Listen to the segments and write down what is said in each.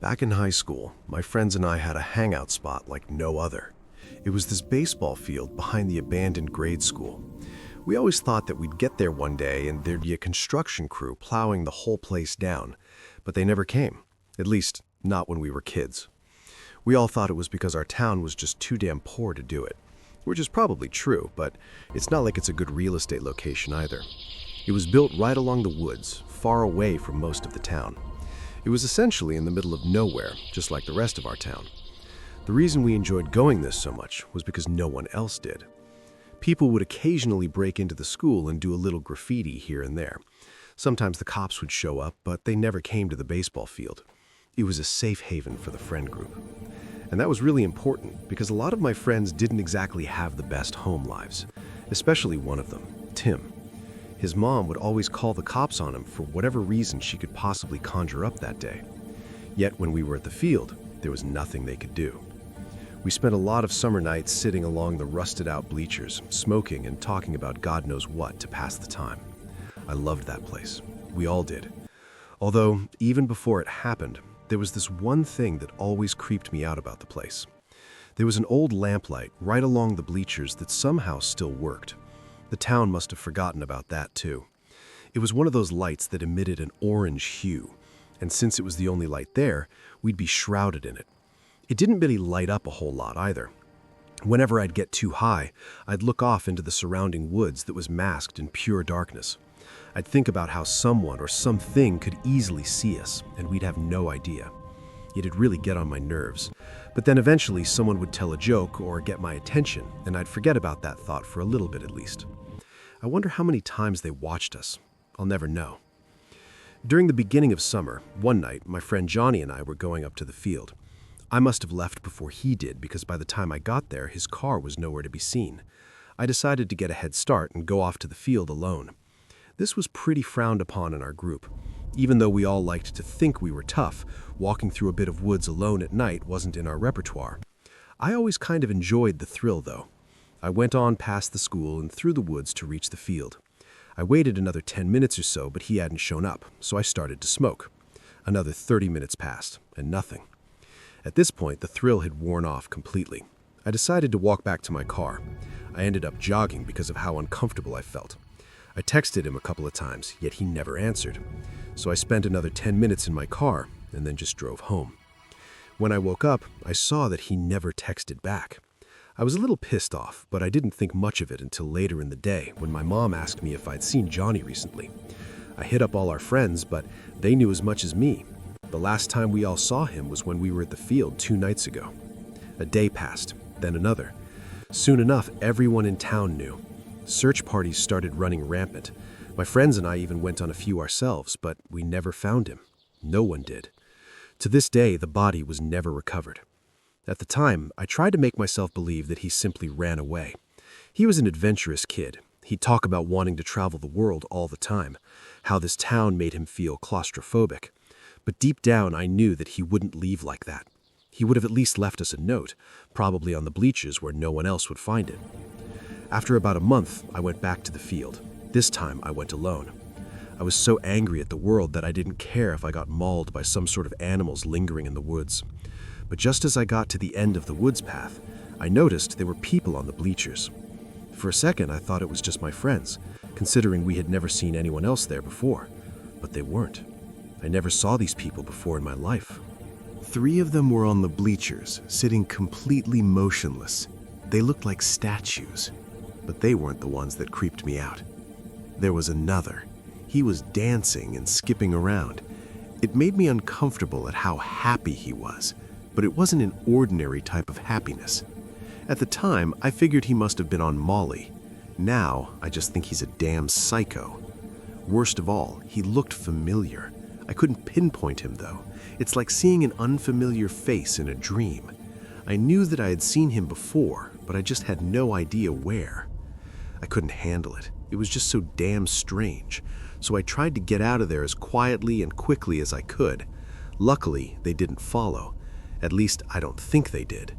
Back in high school, my friends and I had a hangout spot like no other. It was this baseball field behind the abandoned grade school. We always thought that we'd get there one day and there'd be a construction crew plowing the whole place down, but they never came, at least not when we were kids. We all thought it was because our town was just too damn poor to do it, which is probably true, but it's not like it's a good real estate location either. It was built right along the woods, far away from most of the town. It was essentially in the middle of nowhere, just like the rest of our town. The reason we enjoyed going this so much was because no one else did. People would occasionally break into the school and do a little graffiti here and there. Sometimes the cops would show up, but they never came to the baseball field. It was a safe haven for the friend group. And that was really important because a lot of my friends didn't exactly have the best home lives, especially one of them, Tim. His mom would always call the cops on him for whatever reason she could possibly conjure up that day. Yet when we were at the field, there was nothing they could do. We spent a lot of summer nights sitting along the rusted-out bleachers, smoking and talking about God knows what to pass the time. I loved that place. We all did. Although, even before it happened, there was this one thing that always creeped me out about the place. There was an old lamplight right along the bleachers that somehow still worked. The town must have forgotten about that too. It was one of those lights that emitted an orange hue, and since it was the only light there, we'd be shrouded in it. It didn't really light up a whole lot either. Whenever I'd get too high, I'd look off into the surrounding woods that was masked in pure darkness. I'd think about how someone or something could easily see us, and we'd have no idea. It'd really get on my nerves. But then eventually someone would tell a joke or get my attention, and I'd forget about that thought for a little bit at least. I wonder how many times they watched us. I'll never know. During the beginning of summer, one night, my friend Johnny and I were going up to the field. I must have left before he did because by the time I got there, his car was nowhere to be seen. I decided to get a head start and go off to the field alone. This was pretty frowned upon in our group. Even though we all liked to think we were tough, walking through a bit of woods alone at night wasn't in our repertoire. I always kind of enjoyed the thrill, though. I went on past the school and through the woods to reach the field. I waited another 10 minutes or so, but he hadn't shown up, so I started to smoke. Another 30 minutes passed, and nothing. At this point, the thrill had worn off completely. I decided to walk back to my car. I ended up jogging because of how uncomfortable I felt. I texted him a couple of times, yet he never answered. So I spent another 10 minutes in my car and then just drove home. When I woke up, I saw that he never texted back. I was a little pissed off, but I didn't think much of it until later in the day when my mom asked me if I'd seen Johnny recently. I hit up all our friends, but they knew as much as me. The last time we all saw him was when we were at the field 2 nights ago. A day passed, then another. Soon enough, everyone in town knew. Search parties started running rampant. My friends and I even went on a few ourselves, but we never found him. No one did. To this day, the body was never recovered. At the time, I tried to make myself believe that he simply ran away. He was an adventurous kid. He'd talk about wanting to travel the world all the time, how this town made him feel claustrophobic. But deep down, I knew that he wouldn't leave like that. He would have at least left us a note, probably on the bleachers where no one else would find it. After about a month, I went back to the field. This time, I went alone. I was so angry at the world that I didn't care if I got mauled by some sort of animals lingering in the woods. But just as I got to the end of the woods path, I noticed there were people on the bleachers. For a second, I thought it was just my friends, considering we had never seen anyone else there before. But they weren't. I never saw these people before in my life. 3 of them were on the bleachers, sitting completely motionless. They looked like statues, but they weren't the ones that creeped me out. There was another. He was dancing and skipping around. It made me uncomfortable at how happy he was, but it wasn't an ordinary type of happiness. At the time, I figured he must have been on Molly. Now, I just think he's a damn psycho. Worst of all, he looked familiar. I couldn't pinpoint him, though. It's like seeing an unfamiliar face in a dream. I knew that I had seen him before, but I just had no idea where. I couldn't handle it. It was just so damn strange. So I tried to get out of there as quietly and quickly as I could. Luckily, they didn't follow. At least, I don't think they did.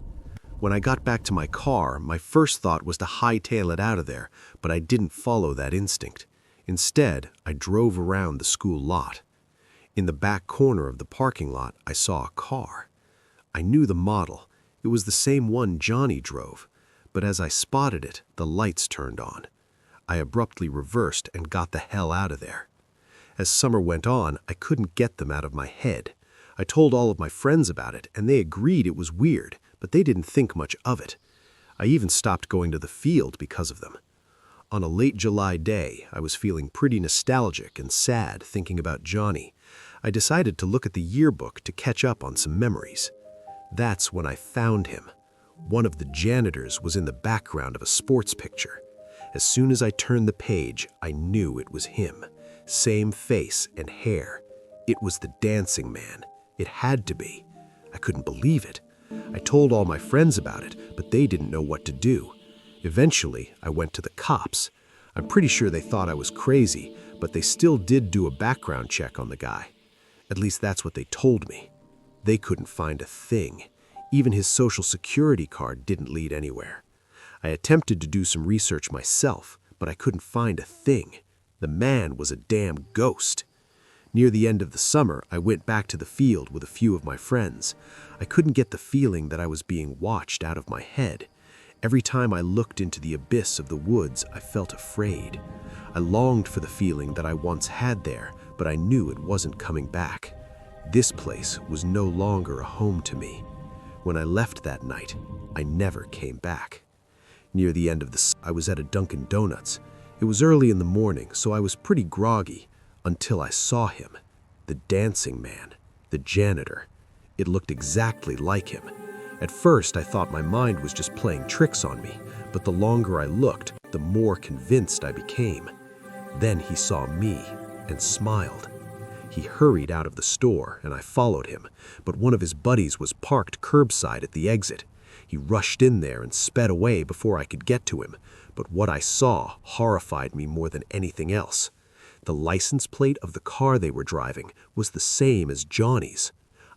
When I got back to my car, my first thought was to hightail it out of there, but I didn't follow that instinct. Instead, I drove around the school lot. In the back corner of the parking lot, I saw a car. I knew the model. It was the same one Johnny drove. But as I spotted it, the lights turned on. I abruptly reversed and got the hell out of there. As summer went on, I couldn't get them out of my head. I told all of my friends about it, and they agreed it was weird, but they didn't think much of it. I even stopped going to the field because of them. On a late July day, I was feeling pretty nostalgic and sad thinking about Johnny. I decided to look at the yearbook to catch up on some memories. That's when I found him. One of the janitors was in the background of a sports picture. As soon as I turned the page, I knew it was him. Same face and hair. It was the dancing man. It had to be. I couldn't believe it. I told all my friends about it, but they didn't know what to do. Eventually, I went to the cops. I'm pretty sure they thought I was crazy, but they still did do a background check on the guy. At least that's what they told me. They couldn't find a thing. Even his social security card didn't lead anywhere. I attempted to do some research myself, but I couldn't find a thing. The man was a damn ghost. Near the end of the summer, I went back to the field with a few of my friends. I couldn't get the feeling that I was being watched out of my head. Every time I looked into the abyss of the woods, I felt afraid. I longed for the feeling that I once had there, but I knew it wasn't coming back. This place was no longer a home to me. When I left that night, I never came back. Near the end of I was at a Dunkin' Donuts. It was early in the morning, so I was pretty groggy until I saw him. The dancing man, the janitor. It looked exactly like him. At first, I thought my mind was just playing tricks on me, but the longer I looked, the more convinced I became. Then he saw me and smiled. He hurried out of the store, and I followed him, but one of his buddies was parked curbside at the exit. He rushed in there and sped away before I could get to him, but what I saw horrified me more than anything else. The license plate of the car they were driving was the same as Johnny's.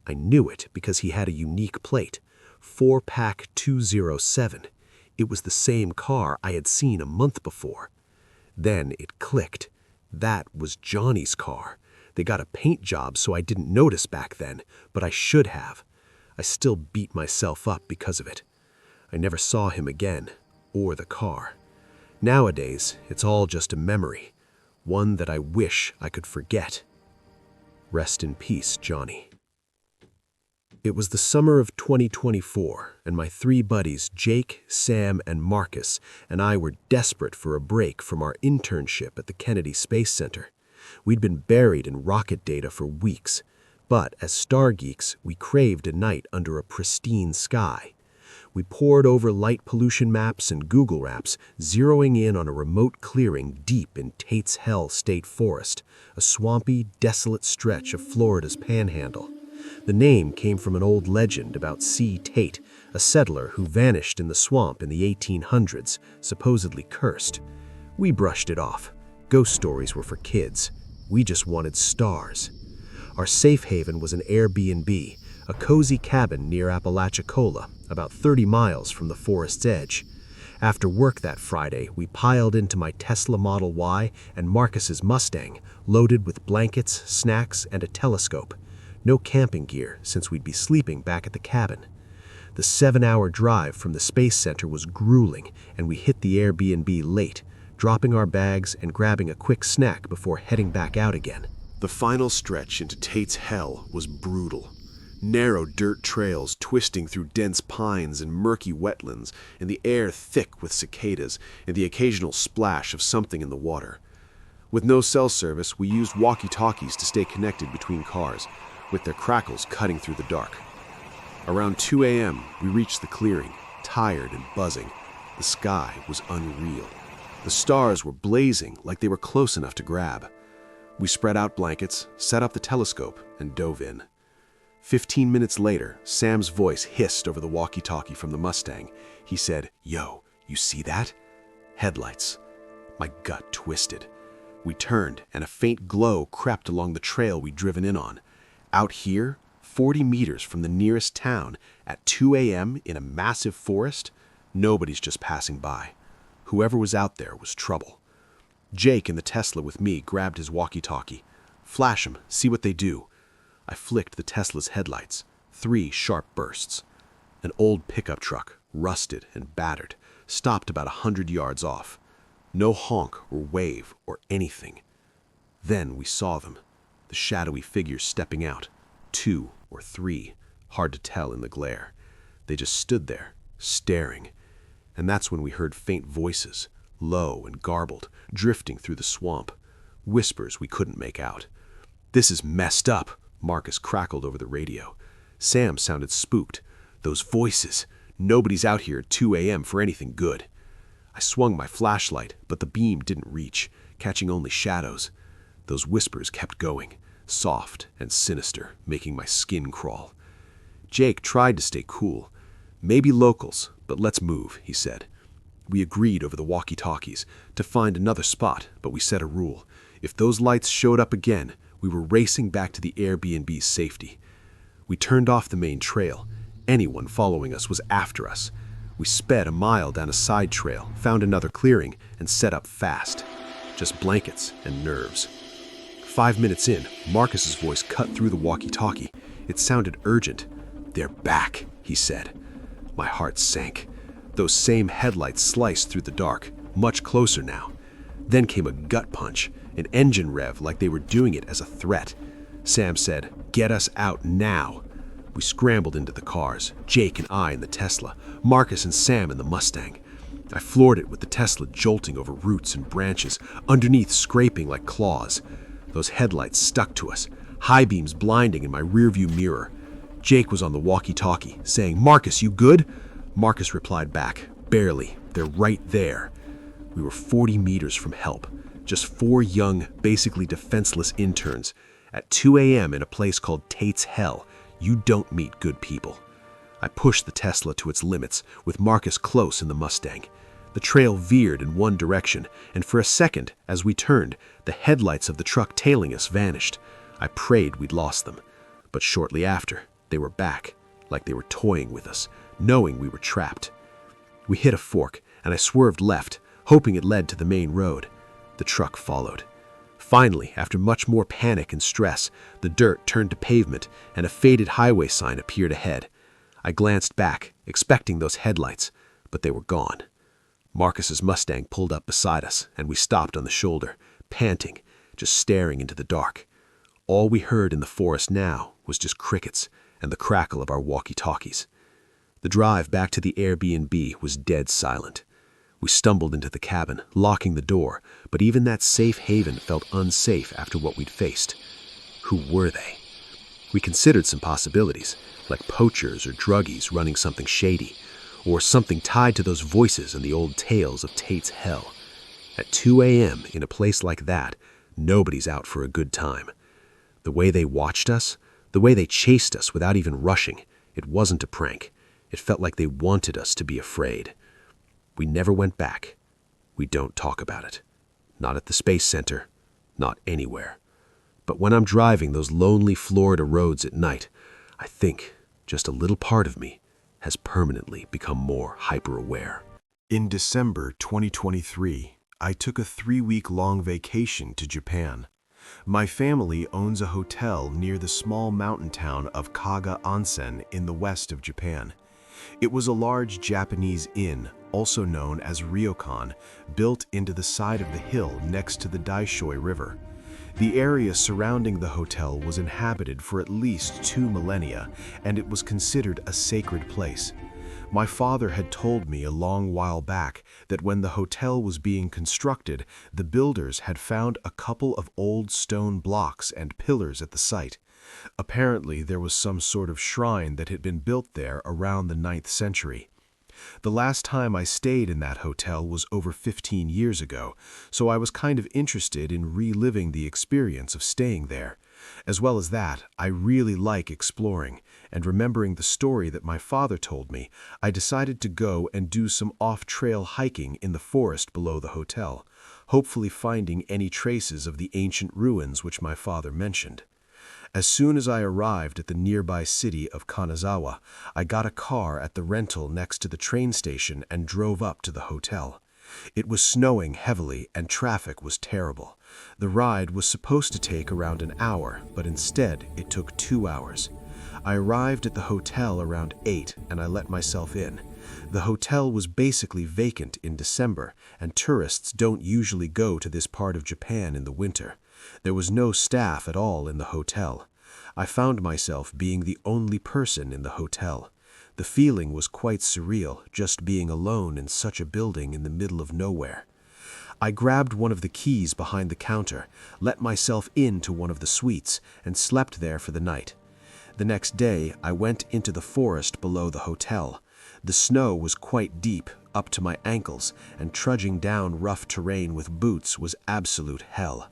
I knew it because he had a unique plate, 4-pack 207. It was the same car I had seen a month before. Then it clicked. That was Johnny's car. They got a paint job, so I didn't notice back then, but I should have. I still beat myself up because of it. I never saw him again, or the car. Nowadays, it's all just a memory, one that I wish I could forget. Rest in peace, Johnny. It was the summer of 2024, and my 3 buddies, Jake, Sam, and Marcus, and I were desperate for a break from our internship at the Kennedy Space Center. We'd been buried in rocket data for weeks, but as star geeks, we craved a night under a pristine sky. We pored over light pollution maps and Google Maps, zeroing in on a remote clearing deep in Tate's Hell State Forest, a swampy, desolate stretch of Florida's panhandle. The name came from an old legend about C. Tate, a settler who vanished in the swamp in the 1800s, supposedly cursed. We brushed it off. Ghost stories were for kids. We just wanted stars. Our safe haven was an Airbnb, a cozy cabin near Apalachicola, about 30 miles from the forest's edge. After work that Friday, we piled into my Tesla Model Y and Marcus's Mustang, loaded with blankets, snacks, and a telescope. No camping gear, since we'd be sleeping back at the cabin. The 7-hour drive from the Space Center was grueling, and we hit the Airbnb late, dropping our bags and grabbing a quick snack before heading back out again. The final stretch into Tate's Hell was brutal. Narrow dirt trails twisting through dense pines and murky wetlands, and the air thick with cicadas and the occasional splash of something in the water. With no cell service, we used walkie-talkies to stay connected between cars, with their crackles cutting through the dark. Around 2 a.m., we reached the clearing, tired and buzzing. The sky was unreal. The stars were blazing like they were close enough to grab. We spread out blankets, set up the telescope, and dove in. 15 minutes later, Sam's voice hissed over the walkie-talkie from the Mustang. He said, "Yo, you see that?" Headlights. My gut twisted. We turned, and a faint glow crept along the trail we'd driven in on. Out here, 40 meters from the nearest town, at 2 a.m. in a massive forest, nobody's just passing by. Whoever was out there was trouble. Jake in the Tesla with me grabbed his walkie-talkie. Flash 'em, see what they do." I flicked the Tesla's headlights. 3 sharp bursts. An old pickup truck, rusted and battered, stopped about 100 yards off. No honk or wave or anything. Then we saw them, the shadowy figures stepping out. 2 or 3, hard to tell in the glare. They just stood there, staring. And that's when we heard faint voices, low and garbled, drifting through the swamp. Whispers we couldn't make out. "This is messed up," Marcus crackled over the radio. Sam sounded spooked. "Those voices. Nobody's out here at 2 a.m. for anything good." I swung my flashlight, but the beam didn't reach, catching only shadows. Those whispers kept going, soft and sinister, making my skin crawl. Jake tried to stay cool. "Maybe locals, but let's move," he said. We agreed over the walkie-talkies to find another spot, but we set a rule. If those lights showed up again, we were racing back to the Airbnb's safety. We turned off the main trail. Anyone following us was after us. We sped a mile down a side trail, found another clearing, and set up fast. Just blankets and nerves. 5 minutes in, Marcus's voice cut through the walkie-talkie. It sounded urgent. "They're back," he said. My heart sank. Those same headlights sliced through the dark, much closer now. Then came a gut punch, an engine rev like they were doing it as a threat. Sam said, "Get us out now." We scrambled into the cars, Jake and I in the Tesla, Marcus and Sam in the Mustang. I floored it with the Tesla jolting over roots and branches, underneath scraping like claws. Those headlights stuck to us, high beams blinding in my rearview mirror. Jake was on the walkie-talkie, saying, "Marcus, you good?" Marcus replied back, "Barely. They're right there." We were 40 meters from help, just 4 young, basically defenseless interns. At 2 a.m. in a place called Tate's Hell, you don't meet good people. I pushed the Tesla to its limits, with Marcus close in the Mustang. The trail veered in one direction, and for a second, as we turned, the headlights of the truck tailing us vanished. I prayed we'd lost them. But shortly after, they were back, like they were toying with us, knowing we were trapped. We hit a fork, and I swerved left, hoping it led to the main road. The truck followed. Finally, after much more panic and stress, the dirt turned to pavement, and a faded highway sign appeared ahead. I glanced back, expecting those headlights, but they were gone. Marcus's Mustang pulled up beside us, and we stopped on the shoulder, panting, just staring into the dark. All we heard in the forest now was just crickets and the crackle of our walkie-talkies. The drive back to the Airbnb was dead silent. We stumbled into the cabin, locking the door, but even that safe haven felt unsafe after what we'd faced. Who were they? We considered some possibilities, like poachers or druggies running something shady, or something tied to those voices and the old tales of Tate's Hell. At 2 a.m. in a place like that, nobody's out for a good time. The way they watched us, the way they chased us without even rushing, it wasn't a prank. It felt like they wanted us to be afraid. We never went back. We don't talk about it. Not at the Space Center, not anywhere. But when I'm driving those lonely Florida roads at night, I think just a little part of me has permanently become more hyper-aware. In December 2023, I took a 3-week-long vacation to Japan. My family owns a hotel near the small mountain town of Kaga Onsen in the west of Japan. It was a large Japanese inn, also known as ryokan, built into the side of the hill next to the Daishoy River. The area surrounding the hotel was inhabited for at least 2 millennia, and it was considered a sacred place. My father had told me a long while back that when the hotel was being constructed, the builders had found a couple of old stone blocks and pillars at the site. Apparently, there was some sort of shrine that had been built there around the 9th century. The last time I stayed in that hotel was over 15 years ago, so I was kind of interested in reliving the experience of staying there. As well as that, I really like exploring, and remembering the story that my father told me, I decided to go and do some off-trail hiking in the forest below the hotel, hopefully finding any traces of the ancient ruins which my father mentioned. As soon as I arrived at the nearby city of Kanazawa, I got a car at the rental next to the train station and drove up to the hotel. It was snowing heavily and traffic was terrible, The ride was supposed to take around an hour, but instead it took 2 hours. I arrived at the hotel around 8 and I let myself in. The hotel was basically vacant in December, and tourists don't usually go to this part of Japan in the winter. There was no staff at all in the hotel. I found myself being the only person in the hotel. The feeling was quite surreal, just being alone in such a building in the middle of nowhere. I grabbed one of the keys behind the counter, let myself into one of the suites, and slept there for the night. The next day, I went into the forest below the hotel. The snow was quite deep, up to my ankles, and trudging down rough terrain with boots was absolute hell.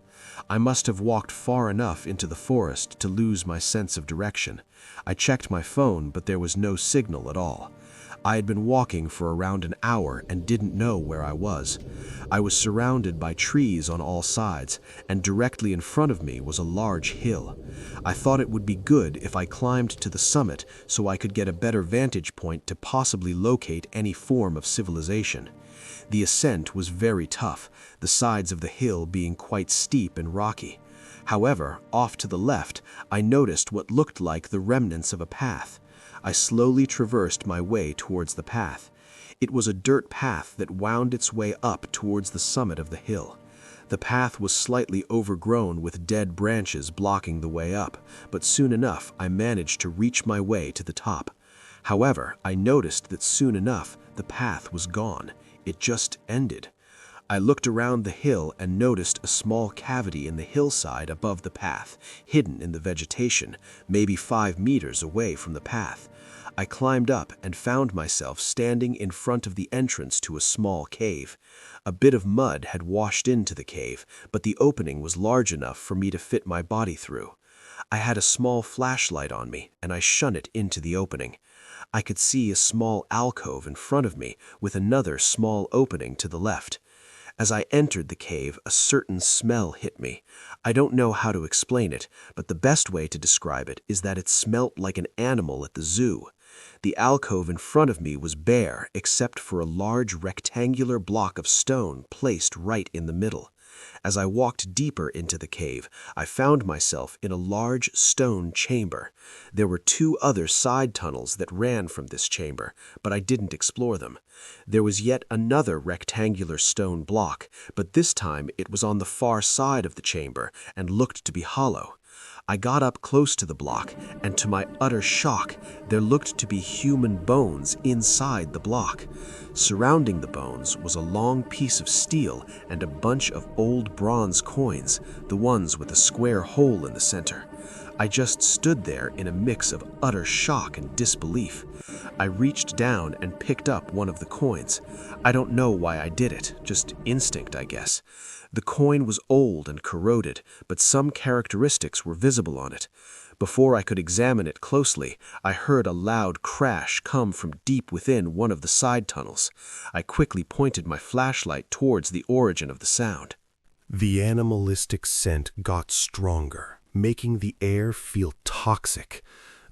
I must have walked far enough into the forest to lose my sense of direction. I checked my phone, but there was no signal at all. I had been walking for around an hour and didn't know where I was. I was surrounded by trees on all sides, and directly in front of me was a large hill. I thought it would be good if I climbed to the summit so I could get a better vantage point to possibly locate any form of civilization. The ascent was very tough, the sides of the hill being quite steep and rocky. However, off to the left, I noticed what looked like the remnants of a path. I slowly traversed my way towards the path. It was a dirt path that wound its way up towards the summit of the hill. The path was slightly overgrown with dead branches blocking the way up, but soon enough I managed to reach my way to the top. However, I noticed that soon enough the path was gone. It just ended. I looked around the hill and noticed a small cavity in the hillside above the path, hidden in the vegetation, maybe 5 meters away from the path. I climbed up and found myself standing in front of the entrance to a small cave. A bit of mud had washed into the cave, but the opening was large enough for me to fit my body through. I had a small flashlight on me, and I shone it into the opening. I could see a small alcove in front of me with another small opening to the left. As I entered the cave, a certain smell hit me. I don't know how to explain it, but the best way to describe it is that it smelt like an animal at the zoo. The alcove in front of me was bare except for a large rectangular block of stone placed right in the middle. As I walked deeper into the cave, I found myself in a large stone chamber. There were 2 other side tunnels that ran from this chamber, but I didn't explore them. There was yet another rectangular stone block, but this time it was on the far side of the chamber and looked to be hollow. I got up close to the block, and to my utter shock, there looked to be human bones inside the block. Surrounding the bones was a long piece of steel and a bunch of old bronze coins, the ones with a square hole in the center. I just stood there in a mix of utter shock and disbelief. I reached down and picked up one of the coins. I don't know why I did it, just instinct, I guess. The coin was old and corroded, but some characteristics were visible on it. Before I could examine it closely, I heard a loud crash come from deep within one of the side tunnels. I quickly pointed my flashlight towards the origin of the sound. The animalistic scent got stronger, making the air feel toxic.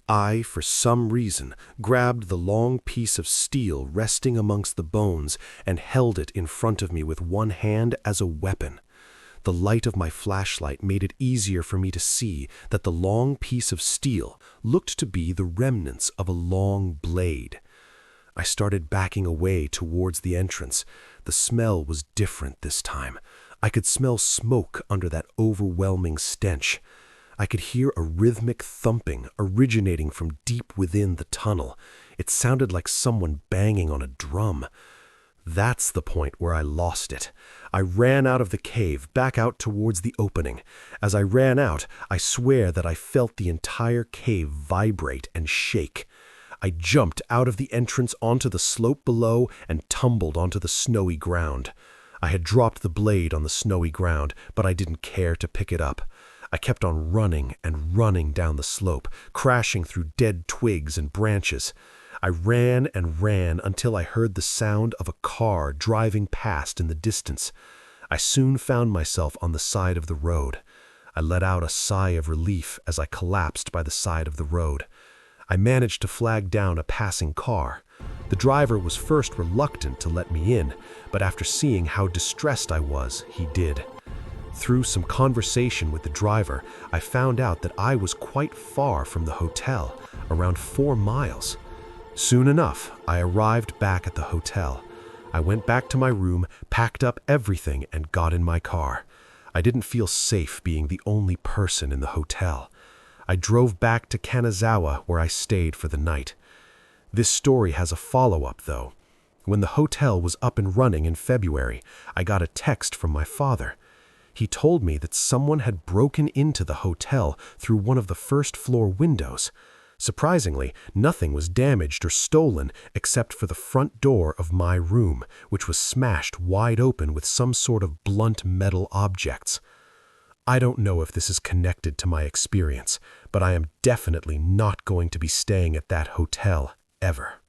I, for some reason, grabbed the long piece of steel resting amongst the bones and held it in front of me with one hand as a weapon. The light of my flashlight made it easier for me to see that the long piece of steel looked to be the remnants of a long blade. I started backing away towards the entrance. The smell was different this time. I could smell smoke under that overwhelming stench. I could hear a rhythmic thumping originating from deep within the tunnel. It sounded like someone banging on a drum. That's the point where I lost it. I ran out of the cave, back out towards the opening. As I ran out, I swear that I felt the entire cave vibrate and shake. I jumped out of the entrance onto the slope below and tumbled onto the snowy ground. I had dropped the blade on the snowy ground, but I didn't care to pick it up. I kept on running and running down the slope, crashing through dead twigs and branches. I ran and ran until I heard the sound of a car driving past in the distance. I soon found myself on the side of the road. I let out a sigh of relief as I collapsed by the side of the road. I managed to flag down a passing car. The driver was first reluctant to let me in, but after seeing how distressed I was, he did. Through some conversation with the driver, I found out that I was quite far from the hotel, around 4 miles. Soon enough, I arrived back at the hotel. I went back to my room, packed up everything, and got in my car. I didn't feel safe being the only person in the hotel. I drove back to Kanazawa, where I stayed for the night. This story has a follow-up, though. When the hotel was up and running in February, I got a text from my father. He told me that someone had broken into the hotel through one of the first-floor windows. Surprisingly, nothing was damaged or stolen except for the front door of my room, which was smashed wide open with some sort of blunt metal objects. I don't know if this is connected to my experience, but I am definitely not going to be staying at that hotel ever.